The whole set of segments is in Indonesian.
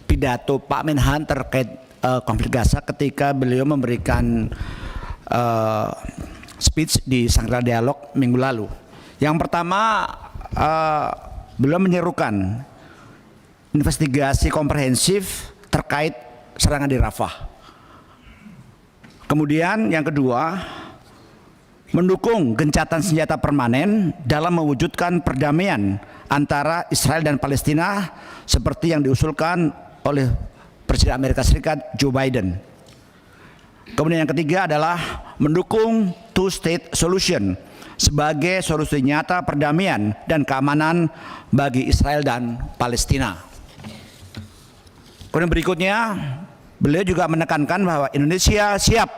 pidato Pak Menhan terkait konflik Gaza ketika beliau memberikan speech di Shangri-La Dialog minggu lalu. Yang pertama, beliau menyerukan investigasi komprehensif terkait serangan di Rafah. Kemudian yang kedua, mendukung gencatan senjata permanen dalam mewujudkan perdamaian antara Israel dan Palestina seperti yang diusulkan oleh Presiden Amerika Serikat Joe Biden. Kemudian yang ketiga adalah mendukung two-state solution sebagai solusi nyata perdamaian dan keamanan bagi Israel dan Palestina. Kemudian berikutnya, beliau juga menekankan bahwa Indonesia siap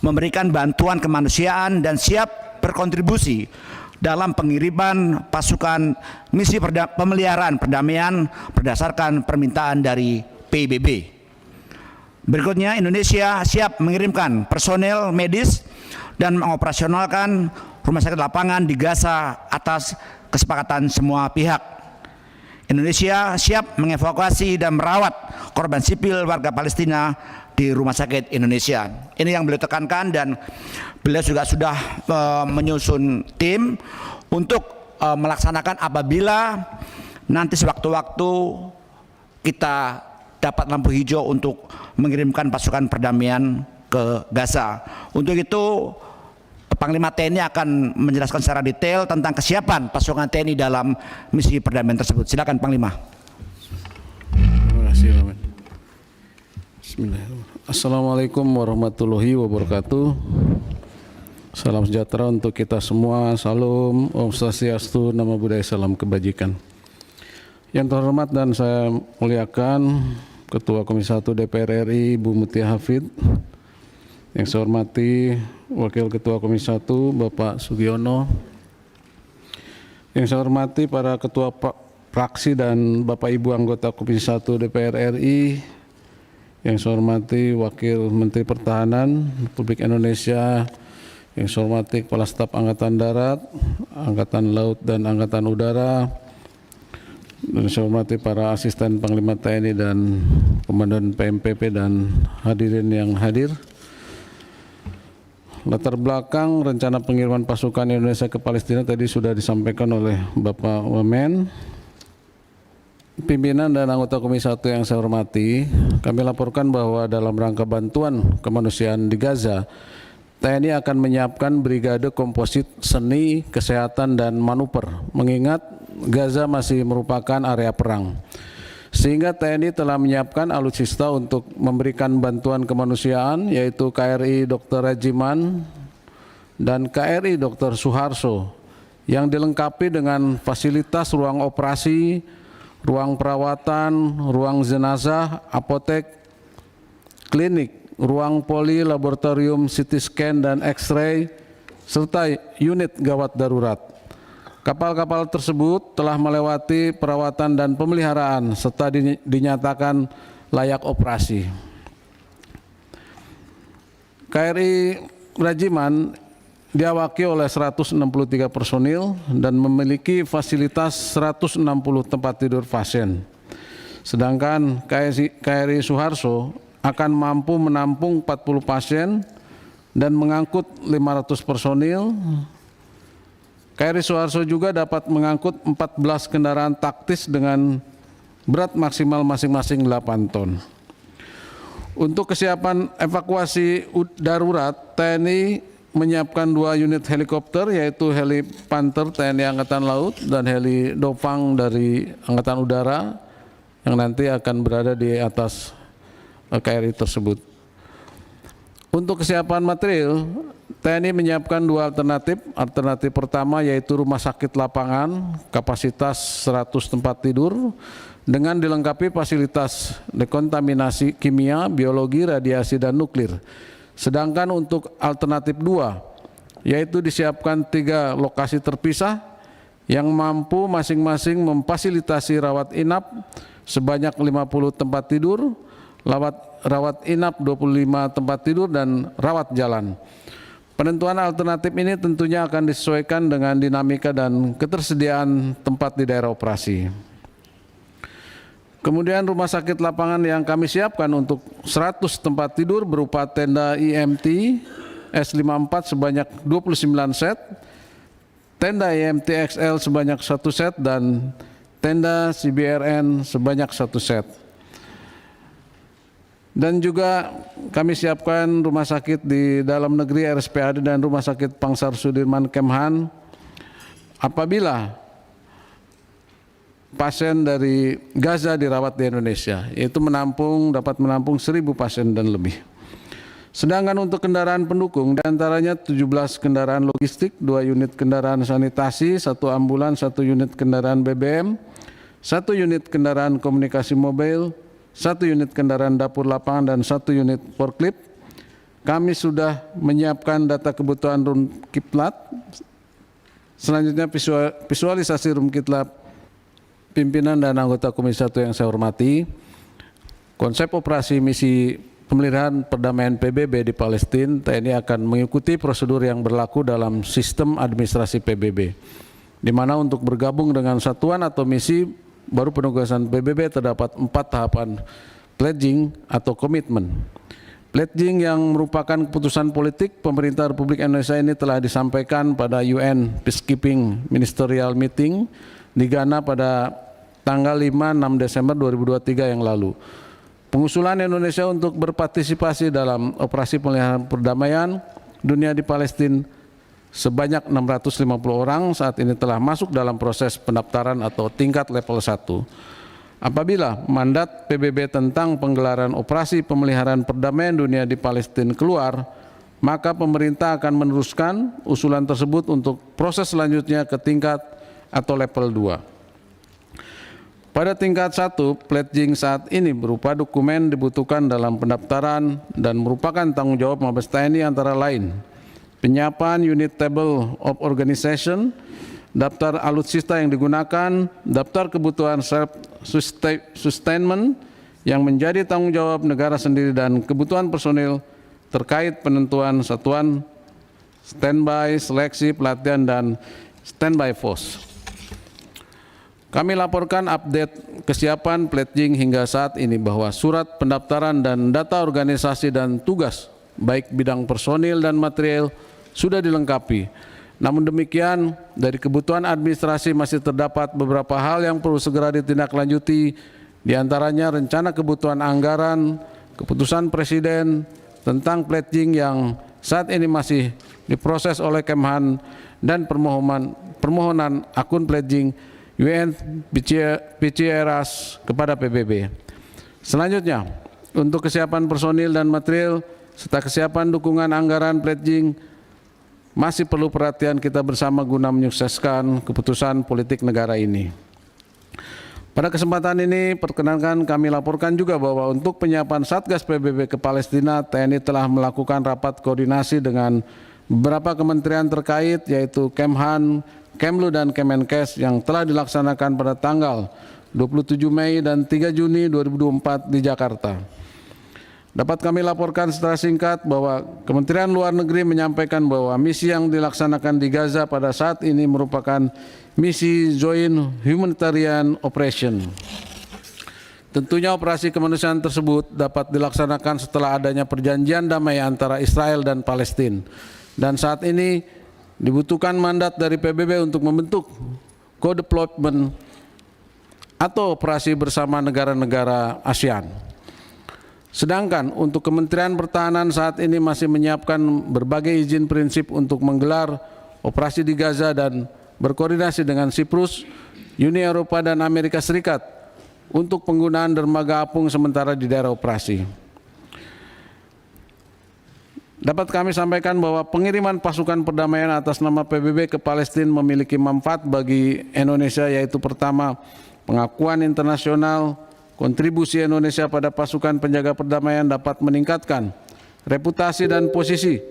memberikan bantuan kemanusiaan dan siap berkontribusi dalam pengiriman pasukan misi pemeliharaan perdamaian berdasarkan permintaan dari PBB. Berikutnya, Indonesia siap mengirimkan personel medis dan mengoperasionalkan rumah sakit lapangan di Gaza atas kesepakatan semua pihak. Indonesia siap mengevakuasi dan merawat korban sipil warga Palestina di rumah sakit Indonesia. Ini yang beliau tekankan, dan beliau juga sudah menyusun tim untuk melaksanakan apabila nanti sewaktu-waktu kita dapat lampu hijau untuk mengirimkan pasukan perdamaian ke Gaza. Untuk itu Panglima TNI akan menjelaskan secara detail tentang kesiapan pasukan TNI dalam misi perdamaian tersebut. Silakan Panglima. Terima kasih, Pak. Bismillahirrahmanirrahim. Assalamualaikum warahmatullahi wabarakatuh. Salam sejahtera untuk kita semua. Salam, Om Swastiastu, Namo Buddhaya, salam kebajikan. Yang terhormat dan saya muliakan Ketua Komisi 1 DPR RI Bu Mutia Hafid, yang saya hormati Wakil Ketua Komisi 1 Bapak Sugiono, yang saya hormati para Ketua Fraksi dan Bapak Ibu anggota Komisi 1 DPR RI, yang saya hormati Wakil Menteri Pertahanan Republik Indonesia, yang saya hormati Kepala Staf Angkatan Darat, Angkatan Laut dan Angkatan Udara, dan saya hormati para asisten Panglima TNI dan Komandan PMPP dan hadirin yang hadir. Latar belakang rencana pengiriman pasukan Indonesia ke Palestina tadi sudah disampaikan oleh Bapak Wamen. Pimpinan dan anggota Komisi 1 yang saya hormati, kami laporkan bahwa dalam rangka bantuan kemanusiaan di Gaza, TNI akan menyiapkan brigade komposit seni, kesehatan, dan manuver, mengingat Gaza masih merupakan area perang. Sehingga TNI telah menyiapkan alutsista untuk memberikan bantuan kemanusiaan, yaitu KRI Dr. Regiman dan KRI Dr. Suharto, yang dilengkapi dengan fasilitas ruang operasi, ruang perawatan, ruang jenazah, apotek, klinik, ruang poli, laboratorium CT scan dan X-ray, serta unit gawat darurat. Kapal-kapal tersebut telah melewati perawatan dan pemeliharaan serta dinyatakan layak operasi. KRI Rajiman diawaki oleh 163 personil dan memiliki fasilitas 160 tempat tidur pasien. Sedangkan KRI Suharto akan mampu menampung 40 pasien dan mengangkut 500 personil. KRI Suharto juga dapat mengangkut 14 kendaraan taktis dengan berat maksimal masing-masing 8 ton. Untuk kesiapan evakuasi darurat, TNI menyiapkan 2 unit helikopter, yaitu heli Panther TNI Angkatan Laut dan heli Dopang dari Angkatan Udara, yang nanti akan berada di atas KRI tersebut. Untuk kesiapan material, TNI menyiapkan 2 alternatif. Alternatif pertama yaitu rumah sakit lapangan, kapasitas 100 tempat tidur, dengan dilengkapi fasilitas dekontaminasi kimia, biologi, radiasi, dan nuklir. Sedangkan untuk alternatif 2, yaitu disiapkan 3 lokasi terpisah yang mampu masing-masing memfasilitasi rawat inap sebanyak 50 tempat tidur, rawat inap 25 tempat tidur, dan rawat jalan. Penentuan alternatif ini tentunya akan disesuaikan dengan dinamika dan ketersediaan tempat di daerah operasi. Kemudian rumah sakit lapangan yang kami siapkan untuk 100 tempat tidur berupa tenda IMT S54 sebanyak 29 set, tenda IMT XL sebanyak 1 set, dan tenda CBRN sebanyak 1 set. Dan juga kami siapkan rumah sakit di dalam negeri RSPAD dan rumah sakit Pangsar Sudirman Kemhan apabila pasien dari Gaza dirawat di Indonesia, yaitu dapat menampung 1.000 pasien dan lebih. Sedangkan untuk kendaraan pendukung, diantaranya 17 kendaraan logistik, 2 unit kendaraan sanitasi, 1 ambulans, 1 unit kendaraan BBM, 1 unit kendaraan komunikasi mobil, 1 unit kendaraan dapur lapangan, dan 1 unit forklift. Kami sudah menyiapkan data kebutuhan room kiblat. Selanjutnya visualisasi room kiblat pimpinan dan anggota Komisi 1 yang saya hormati. Konsep operasi misi pemeliharaan perdamaian PBB di Palestina, TNI akan mengikuti prosedur yang berlaku dalam sistem administrasi PBB, di mana untuk bergabung dengan satuan atau misi baru penugasan PBB terdapat 4 tahapan pledging atau komitmen. Pledging yang merupakan keputusan politik pemerintah Republik Indonesia ini telah disampaikan pada UN Peacekeeping Ministerial Meeting di Ghana pada tanggal 5-6 Desember 2023 yang lalu. Pengusulan Indonesia untuk berpartisipasi dalam operasi pemeliharaan perdamaian dunia di Palestina sebanyak 650 orang saat ini telah masuk dalam proses pendaftaran atau tingkat level 1. Apabila mandat PBB tentang penggelaran operasi pemeliharaan perdamaian dunia di Palestina keluar, maka pemerintah akan meneruskan usulan tersebut untuk proses selanjutnya ke tingkat atau level 2. Pada tingkat 1, pledging saat ini berupa dokumen dibutuhkan dalam pendaftaran dan merupakan tanggung jawab Mabes TNI antara lain penyiapan unit table of organization, daftar alutsista yang digunakan, daftar kebutuhan self-sustainment yang menjadi tanggung jawab negara sendiri, dan kebutuhan personil terkait penentuan satuan standby, seleksi, pelatihan, dan standby force. Kami laporkan update kesiapan pledging hingga saat ini bahwa surat pendaftaran dan data organisasi dan tugas, baik bidang personil dan material, sudah dilengkapi. Namun demikian, dari kebutuhan administrasi masih terdapat beberapa hal yang perlu segera ditindaklanjuti, diantaranya rencana kebutuhan anggaran, keputusan Presiden tentang pledging yang saat ini masih diproses oleh Kemhan, dan permohonan akun pledging UN PCRAS kepada PBB. Selanjutnya, untuk kesiapan personil dan material serta kesiapan dukungan anggaran pledging masih perlu perhatian kita bersama guna menyukseskan keputusan politik negara ini. Pada kesempatan ini, perkenankan kami laporkan juga bahwa untuk penyiapan Satgas PBB ke Palestina, TNI telah melakukan rapat koordinasi dengan beberapa kementerian terkait, yaitu Kemhan, Kemlu, dan Kemenkes yang telah dilaksanakan pada tanggal 27 Mei dan 3 Juni 2024 di Jakarta. Dapat kami laporkan secara singkat bahwa Kementerian Luar Negeri menyampaikan bahwa misi yang dilaksanakan di Gaza pada saat ini merupakan misi Joint Humanitarian Operation. Tentunya operasi kemanusiaan tersebut dapat dilaksanakan setelah adanya perjanjian damai antara Israel dan Palestina. Dan saat ini dibutuhkan mandat dari PBB untuk membentuk co-deployment atau operasi bersama negara-negara ASEAN. Sedangkan untuk Kementerian Pertahanan saat ini masih menyiapkan berbagai izin prinsip untuk menggelar operasi di Gaza dan berkoordinasi dengan Siprus, Uni Eropa, dan Amerika Serikat untuk penggunaan dermaga apung sementara di daerah operasi. Dapat kami sampaikan bahwa pengiriman pasukan perdamaian atas nama PBB ke Palestina memiliki manfaat bagi Indonesia, yaitu pertama, pengakuan internasional, kontribusi Indonesia pada pasukan penjaga perdamaian dapat meningkatkan reputasi dan posisi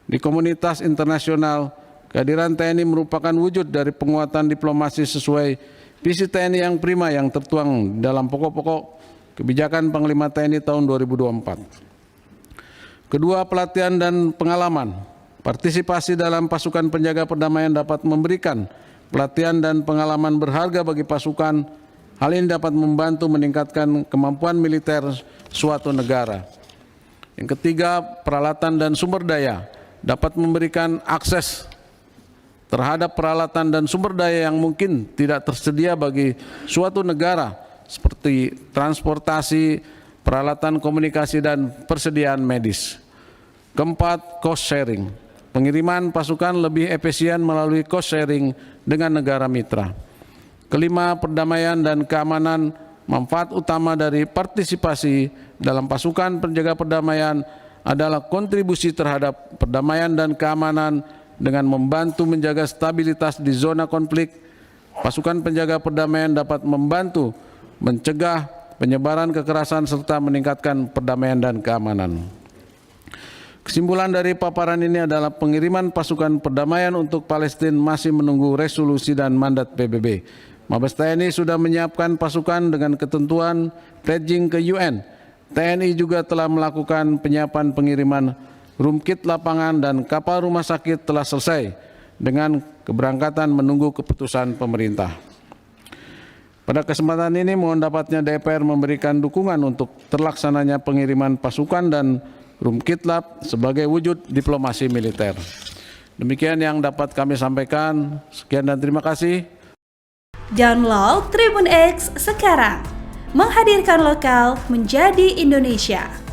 di komunitas internasional. Kehadiran TNI merupakan wujud dari penguatan diplomasi sesuai visi TNI yang prima yang tertuang dalam pokok-pokok kebijakan Panglima TNI tahun 2024. Kedua, pelatihan dan pengalaman. Partisipasi dalam pasukan penjaga perdamaian dapat memberikan pelatihan dan pengalaman berharga bagi pasukan Hal ini dapat membantu meningkatkan kemampuan militer suatu negara. Yang ketiga, peralatan dan sumber daya dapat memberikan akses terhadap peralatan dan sumber daya yang mungkin tidak tersedia bagi suatu negara seperti transportasi, peralatan komunikasi, dan persediaan medis. Keempat, cost sharing. Pengiriman pasukan lebih efisien melalui cost sharing dengan negara mitra. Kelima, perdamaian dan keamanan. Manfaat utama dari partisipasi dalam pasukan penjaga perdamaian adalah kontribusi terhadap perdamaian dan keamanan dengan membantu menjaga stabilitas di zona konflik. Pasukan penjaga perdamaian dapat membantu mencegah penyebaran kekerasan serta meningkatkan perdamaian dan keamanan. Kesimpulan dari paparan ini adalah pengiriman pasukan perdamaian untuk Palestina masih menunggu resolusi dan mandat PBB. Mabes TNI sudah menyiapkan pasukan dengan ketentuan pledging ke UN. TNI juga telah melakukan penyiapan pengiriman room kit lapangan dan kapal rumah sakit telah selesai dengan keberangkatan menunggu keputusan pemerintah. Pada kesempatan ini mohon dapatnya DPR memberikan dukungan untuk terlaksananya pengiriman pasukan dan room kit lab sebagai wujud diplomasi militer. Demikian yang dapat kami sampaikan. Sekian dan terima kasih. Download Tribun X sekarang, menghadirkan lokal menjadi Indonesia.